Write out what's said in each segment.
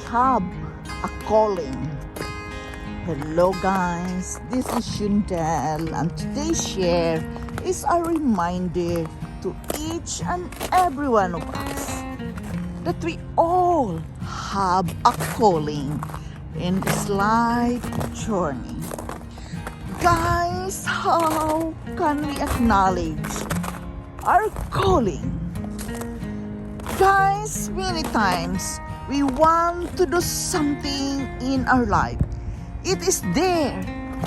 have a calling. Hello guys, this is Shundel, and today's share is a reminder to each and every one of us that we all have a calling in this life journey. Guys, how can we acknowledge our calling? Guys, many times we want to do something in our life. It is there.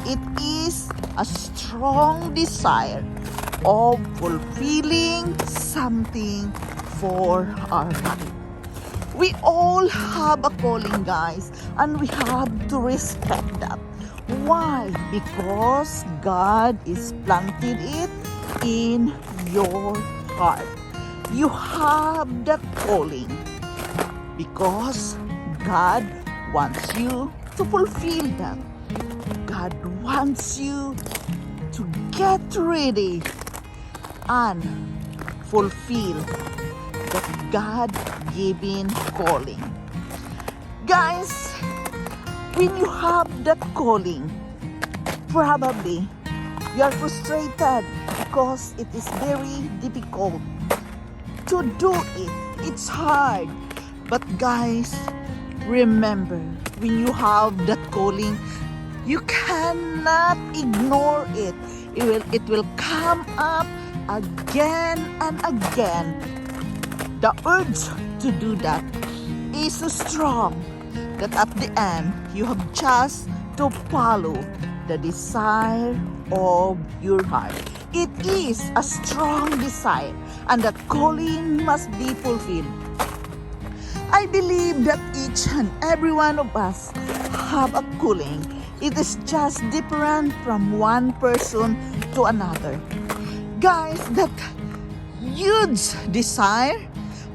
It is a strong desire of fulfilling something for our life. We all have a calling, guys, and we have to respect that. Why? Because God is planted it in your heart. You have that calling because God wants you to fulfill that. God wants you to get ready and fulfill that God-given calling. Guys, when you have that calling, probably you are frustrated because it is very difficult to do it. It's hard. But guys, remember, when you have that calling, you cannot ignore it. It will come up again and again. The urge to do that is so strong that at the end, you have just to follow the desire of your heart. It is a strong desire, and that calling must be fulfilled. I believe that each and every one of us have a calling. It is just different from one person to another. Guys, that huge desire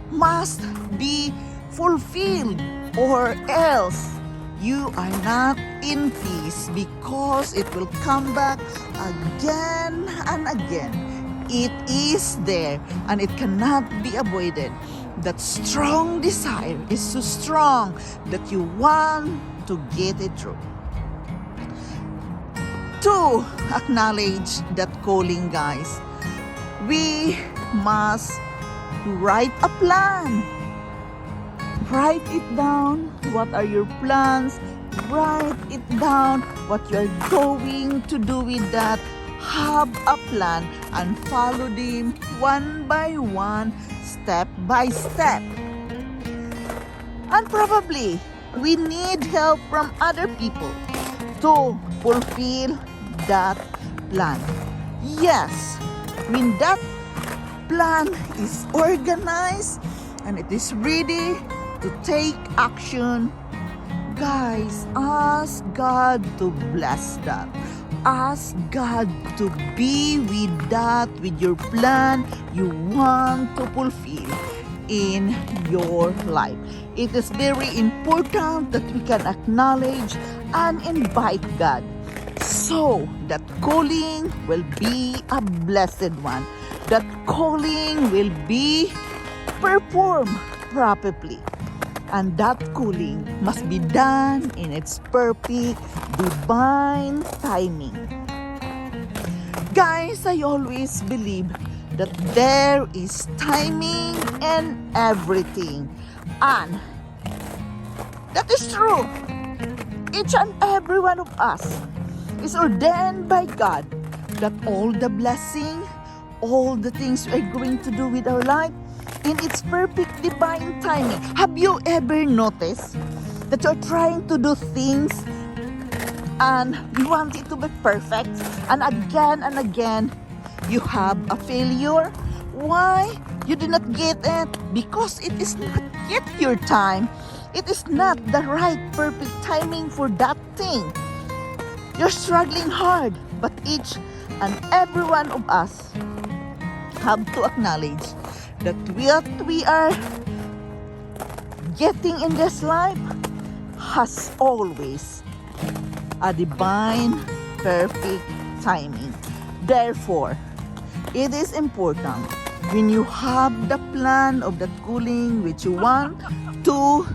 must be fulfilled, or else you are not in peace, because it will come back again and again. It is there and it cannot be avoided. That strong desire is so strong that you want to get it through. To acknowledge that calling, guys, we must write a plan. Write it down. What are your plans? Write it down what you are going to do with that. Have a plan and follow them one by one, step by step. And probably we need help from other people to fulfill that plan. Yes, when that plan is organized and it is ready to take action, guys, ask God to bless that. Ask God to be with that, with your plan you want to fulfill in your life. It is very important that we can acknowledge and invite God, so that calling will be a blessed one. That calling will be performed properly. And that calling must be done in its perfect divine timing. Guys, I always believe that there is timing in everything. And that is true. Each and every one of us is ordained by God that all the blessing, all the things we are going to do with our life, in its perfect divine timing. Have you ever noticed that you're trying to do things and you want it to be perfect, and again you have a failure? Why? You did not get it because it is not yet your time. It is not the right perfect timing for that thing. You're struggling hard, but each and every one of us have to acknowledge that what we are getting in this life has always a divine, perfect timing. Therefore, it is important when you have the plan of that calling which you want to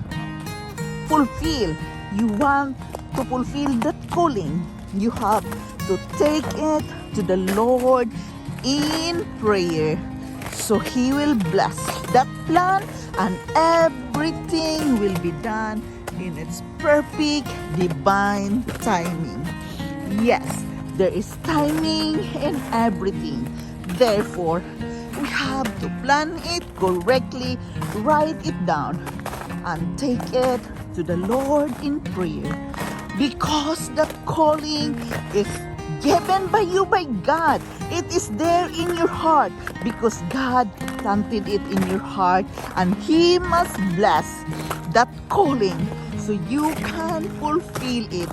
fulfill, you want to fulfill that calling, you have to take it to the Lord in prayer. So He will bless that plan and everything will be done in its perfect divine timing. Yes, there is timing in everything. Therefore, we have to plan it correctly, write it down, and take it to the Lord in prayer. Because that calling is given by you by God. It is there in your heart because God planted it in your heart, and He must bless that calling so you can fulfill it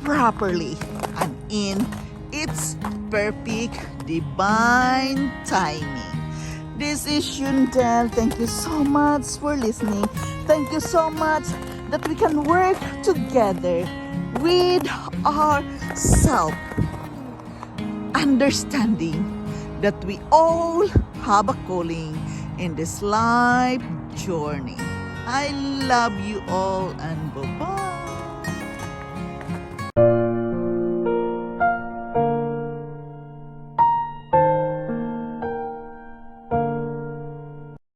properly and in its perfect divine timing. This is Shundel. Thank you so much for listening. Thank you so much that we can work together with our self understanding that we all have a calling in this life journey. I love you all and bye-bye.